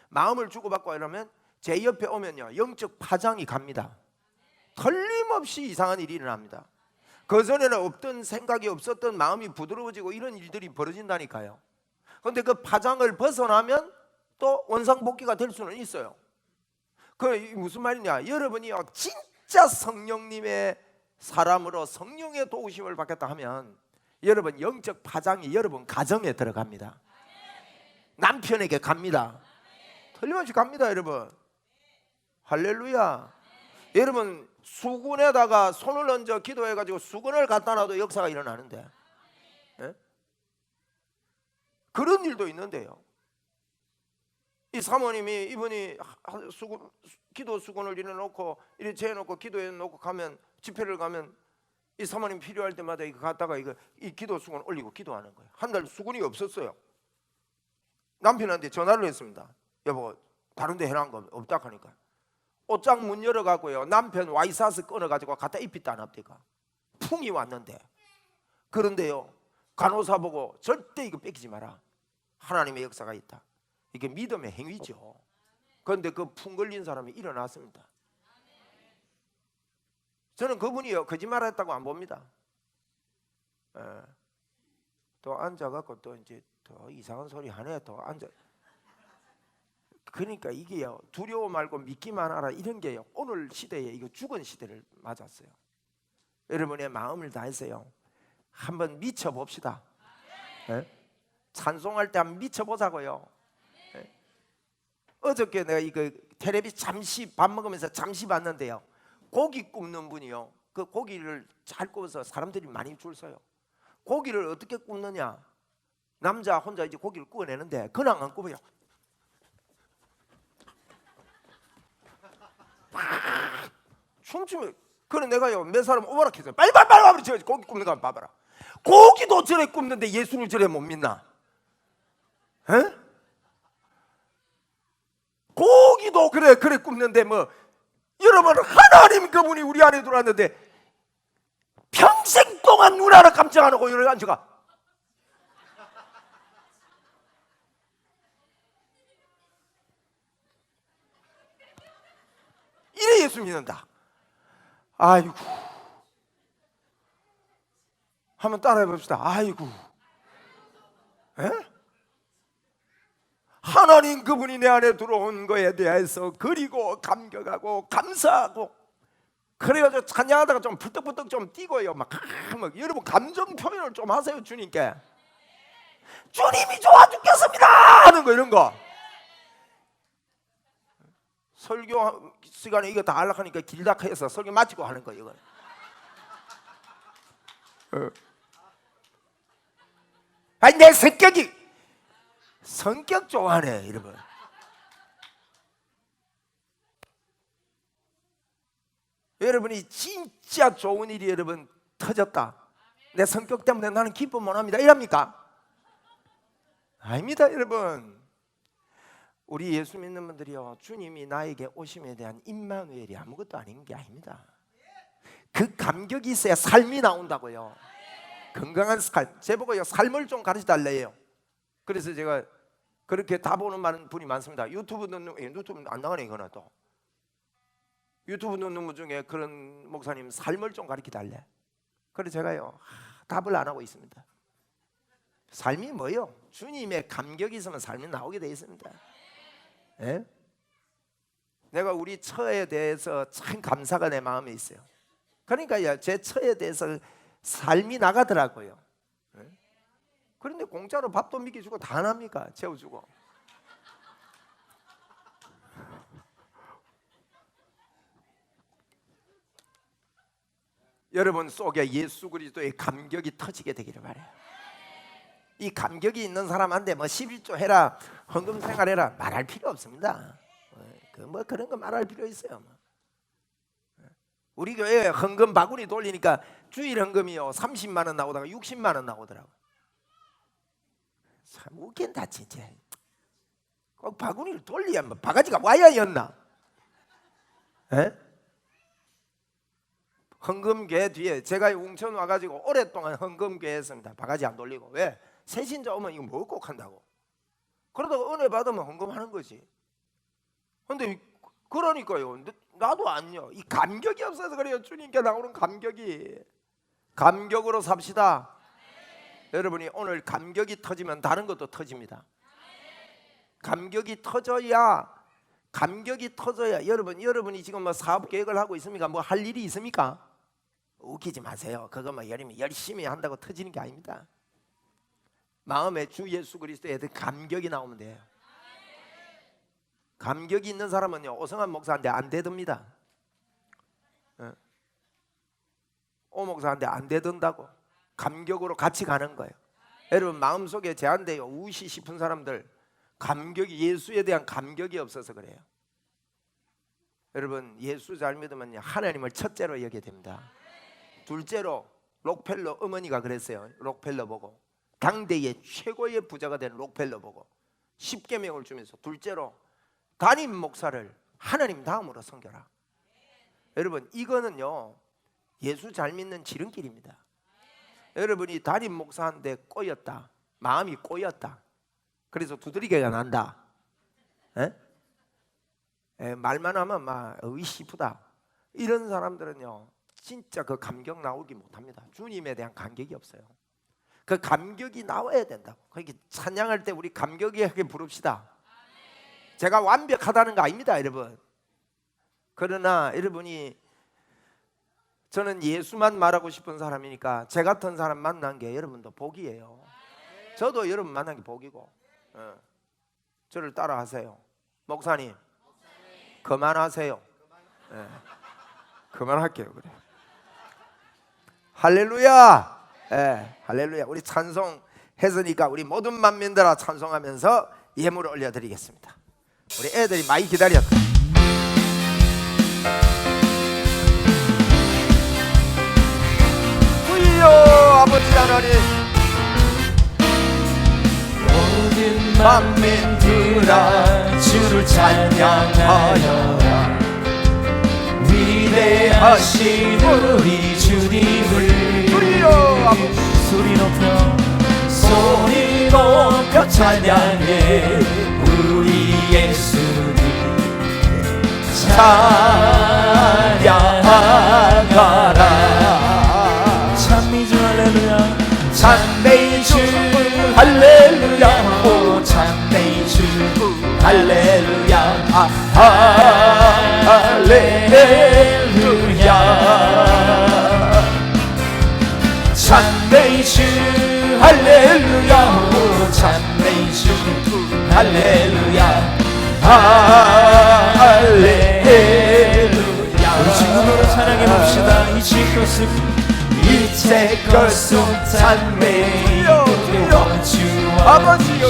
A: 마음을 주고받고 이러면 제 옆에 오면요 영적 파장이 갑니다. 틀림없이 이상한 일이 일어납니다. 그전에는 없던 생각이 없었던 마음이 부드러워지고 이런 일들이 벌어진다니까요. 그런데 그 파장을 벗어나면 또 원상복귀가 될 수는 있어요. 그 무슨 말이냐 여러분이 진짜 성령님의 사람으로 성령의 도우심을 받겠다 하면 여러분 영적 파장이 여러분 가정에 들어갑니다. 남편에게 갑니다. 틀림없이 갑니다 여러분. 할렐루야. 여러분 수건에다가 손을 얹어 기도해가지고 수건을 갖다 놔도 역사가 일어나는데 예? 그런 일도 있는데요. 이 사모님이 이분이 기도 수건을 이래 놓고 이래 재어 놓고 기도해 놓고 가면, 집회를 가면 이 사모님 필요할 때마다 이거 갖다가 이 기도 수건 올리고 기도하는 거예요. 한 달 수건이 없었어요. 남편한테 전화를 했습니다. 여보, 다른 데 해놓은 거 없다 하니까 옷장 문 열어갖고요, 남편 와이셔츠 끊어가지고 갖다 입히다 안 합니까? 풍이 왔는데. 그런데요, 간호사 보고 절대 이거 뺏기지 마라, 하나님의 역사가 있다. 이게 믿음의 행위죠. 그런데 그 풍 걸린 사람이 일어났습니다. 저는 그분이요 거짓말했다고 안 봅니다. 또 앉아갖고 또 이제 더 이상한 소리 하네. 또 앉아. 그러니까 이게요, 두려워 말고 믿기만 하라, 이런 게요 오늘 시대에 이거 죽은 시대를 맞았어요. 여러분의 마음을 다해서요 한번 미쳐 봅시다. 찬송할 때 한번 미쳐 보자고요. 어저께 내가 이거 텔레비 잠시 밥 먹으면서 잠시 봤는데요, 고기 굽는 분이요, 그 고기를 잘 구워서 사람들이 많이 줄 서요. 고기를 어떻게 굽느냐, 남자 혼자 이제 고기를 구워내는데 그냥 안 구워요. 춤추면. 그래 내가요 몇 사람 오버락했어요. 빨리 저기 고기 굽는 거 한번 봐봐라. 고기도 저래 굽는데 예수를 저래 못 믿나? 에? 고기도 그래 굽는데 뭐, 여러분 하나님 그분이 우리 안에 들어왔는데 평생 동안 눈 하나 깜짝 안 하고 여기 앉아가. 이래 예수 믿는다. 아이고, 한번 따라해 봅시다. 아이고, 에? 하나님 그분이 내 안에 들어온 거에 대해서 그리고 감격하고 감사하고, 그래가지고 찬양하다가 좀 부떡부떡 좀 뛰고요. 막 여러분 감정 표현을 좀 하세요. 주님께 주님이 좋아 죽겠습니다 하는 거, 이런 거. 설교 시간에 이거 다 하려고 하니까 길다 해서 설교 마치고 하는 거, 이거. 아니 내 성격 좋아하네, 여러분. 여러분이 진짜 좋은 일이 여러분 터졌다, 내 성격 때문에 나는 기쁨 못합니다, 이랍니까? 아닙니다. 여러분, 우리 예수 믿는 분들이요, 주님이 나에게 오심에 대한 임마누엘이 아무것도 아닌 게 아닙니다. 그 감격이 있어야 삶이 나온다고요. 건강한 삶. 제보고요 삶을 좀 가르쳐 달래요. 그래서 제가 그렇게 다 보는 많은 분이 많습니다. 유튜브 안 나가네, 이거는. 또 유튜브 넣는 분 중에 그런 목사님 삶을 좀 가르쳐 달래. 그래서 제가요 답을 안 하고 있습니다. 삶이 뭐요? 주님의 감격이 있으면 삶이 나오게 돼 있습니다. 예? 내가 우리 처에 대해서 참 감사가 내 마음에 있어요. 그러니까 제 처에 대해서 삶이 나가더라고요. 예? 그런데 공짜로 밥도 먹여주고 다 안 합니까? 채워주고. 여러분 속에 예수 그리스도의 감격이 터지게 되기를 바라요. 이 감격이 있는 사람한테 뭐 11조 해라, 헌금 생활해라 말할 필요 없습니다. 뭐 그런 거 말할 필요 있어요. 우리 교회 헌금 바구니 돌리니까 주일 헌금이요 30만 원 나오다가 60만 원 나오더라고. 참 웃긴다 진짜. 꼭 바구니를 돌려야 뭐 바가지가 와야였나? 헌금괴 뒤에 제가 웅천 와가지고 오랫동안 헌금괴 했습니다. 바가지 안 돌리고. 왜? 새신자 오면 이거 뭐 꼭 한다고. 그러다가 은혜 받으면 헌금하는 거지. 근데 그러니까요, 나도 아니요, 이 감격이 없어서 그래요. 주님께 나오는 감격이. 감격으로 삽시다. 여러분이 오늘 감격이 터지면 다른 것도 터집니다. 감격이 터져야 여러분이 지금 뭐 사업 계획을 하고 있습니까? 뭐 할 일이 있습니까? 웃기지 마세요. 그거 뭐 열심히 한다고 터지는 게 아닙니다. 마음에 주 예수 그리스도에 대한 감격이 나오면 돼요. 감격이 있는 사람은요 오성환 목사한테 안 대듭니다. 오 목사한테 안 대든다고. 감격으로 같이 가는 거예요. 여러분 마음속에 제한돼요. 우시 싶은 사람들, 감격이, 예수에 대한 감격이 없어서 그래요. 여러분, 예수 잘 믿으면 하나님을 첫째로 여기게 됩니다. 둘째로, 록펠러 어머니가 그랬어요. 록펠러 보고, 당대의 최고의 부자가 된 록펠러 보고 십계명을 주면서 둘째로 담임 목사를 하나님 다음으로 섬겨라. 여러분, 이거는요 예수 잘 믿는 지름길입니다. 여러분이 담임 목사한테 꼬였다, 마음이 꼬였다, 그래서 두드리게가 난다, 말만 하면 막 의시프다, 이런 사람들은요 진짜 그 감격 나오기 못합니다. 주님에 대한 감격이 없어요. 그 감격이 나와야 된다고. 그러니까 찬양할 때 우리 감격이 하게 부릅시다. 제가 완벽하다는 거 아닙니다, 여러분. 그러나 여러분이, 저는 예수만 말하고 싶은 사람이니까 제 같은 사람 만난 게 여러분도 복이에요. 저도 여러분 만난 게 복이고. 저를 따라하세요. 목사님, 그만하세요. 그만할게요. 그래. 할렐루야. 할렐루야. 우리 찬송했으니까 우리 모든 만민들아 찬송하면서 예물을 올려드리겠습니다. 우리 애들이 많이 기다렸다. 주여 아버지 하나님,
B: 모든 만민들아 주를 찬양하여라. 위대하신 우리 주님을 소리 높여 찬양해. 우리 예수님 찬양하라. 찬미주 할렐루야, 찬미주 할렐루야, 오 찬미주 할렐루야, 할렐루야. 찬미주 할렐루야, 오 찬미주 할렐루야, 할렐루야. 우리 주님으로 찬양해 봅시다. 이제 것은 찬미
A: 아버지요.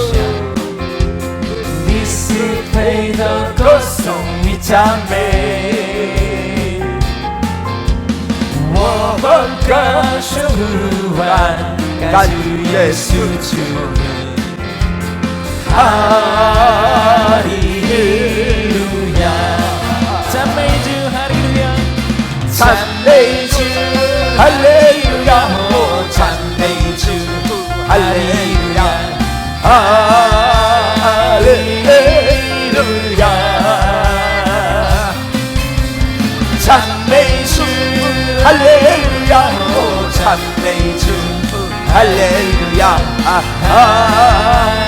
B: Dissipate the 것은 찬미 원가쇼한 가주 예수 주는 할렐루야. 찬미주 할렐루야, 찬미주 할렐루야, 오 찬미주 할렐루야, 할렐루야. 찬미주 할렐루야, 오 찬미주 할렐루야,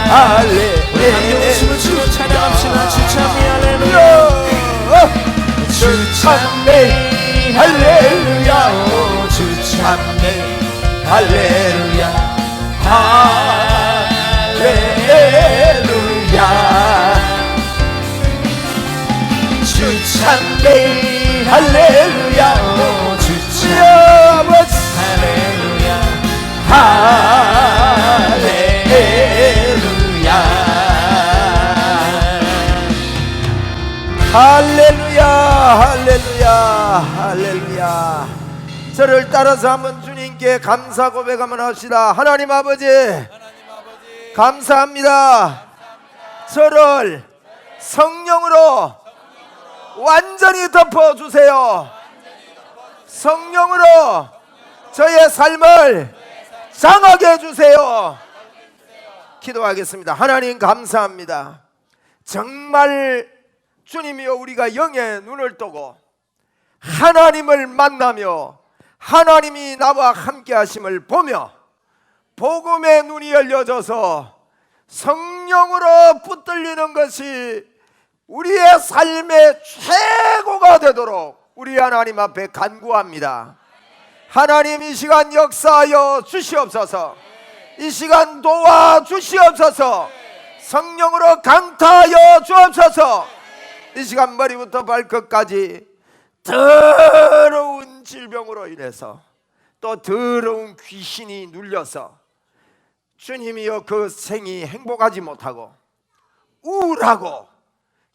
B: 할렐루야. 춤을 추고 찬양합시다. 주찬미 할렐루야, 주찬미 할렐루야, 오 주찬미 할렐루야, 할렐루야. 주찬미 할렐루야, 오 주찬미 할렐루야, 할렐루야.
A: 할렐루야, 할렐루야, 할렐루야. 저를 따라서 한번 주님께 감사 고백 한번 합시다. 하나님 아버지, 감사합니다. 저를 성령으로 완전히 덮어주세요. 성령으로 저의 삶을 장하게 해주세요. 기도하겠습니다. 하나님 감사합니다. 정말 주님이여, 우리가 영의 눈을 뜨고 하나님을 만나며 하나님이 나와 함께 하심을 보며 복음의 눈이 열려져서 성령으로 붙들리는 것이 우리의 삶의 최고가 되도록 우리 하나님 앞에 간구합니다. 하나님, 이 시간 역사하여 주시옵소서. 이 시간 도와주시옵소서. 성령으로 강타하여 주옵소서. 이 시간 머리부터 발끝까지 더러운 질병으로 인해서, 또 더러운 귀신이 눌려서 주님이여 그 생이 행복하지 못하고 우울하고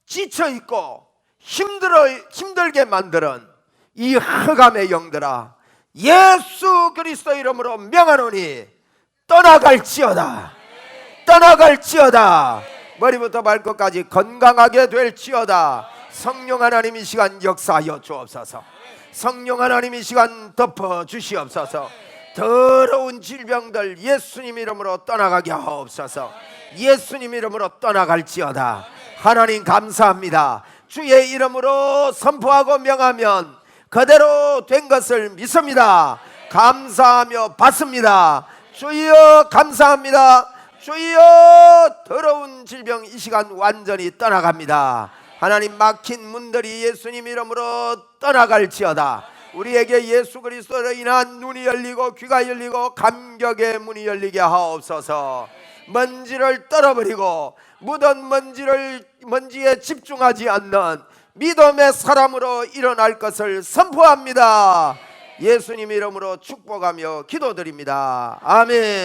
A: 지쳐있고 힘들게 만드는 이 흑암의 영들아, 예수 그리스도 이름으로 명하노니 떠나갈지어다. 떠나갈지어다. 머리부터 발끝까지 건강하게 될지어다. 성령 하나님 이 시간 역사하여 주옵소서. 성령 하나님 이 시간 덮어 주시옵소서. 더러운 질병들 예수님 이름으로 떠나가게 하옵소서. 예수님 이름으로 떠나갈지어다. 하나님 감사합니다. 주의 이름으로 선포하고 명하면 그대로 된 것을 믿습니다. 감사하며 받습니다. 주여 감사합니다. 주여 더러운 질병 이 시간 완전히 떠나갑니다. 하나님 막힌 문들이 예수님 이름으로 떠나갈지어다. 우리에게 예수 그리스도로 인한 눈이 열리고 귀가 열리고 감격의 문이 열리게 하옵소서. 먼지를 떨어버리고 묻은 먼지에 집중하지 않는 믿음의 사람으로 일어날 것을 선포합니다. 예수님 이름으로 축복하며 기도드립니다. 아멘.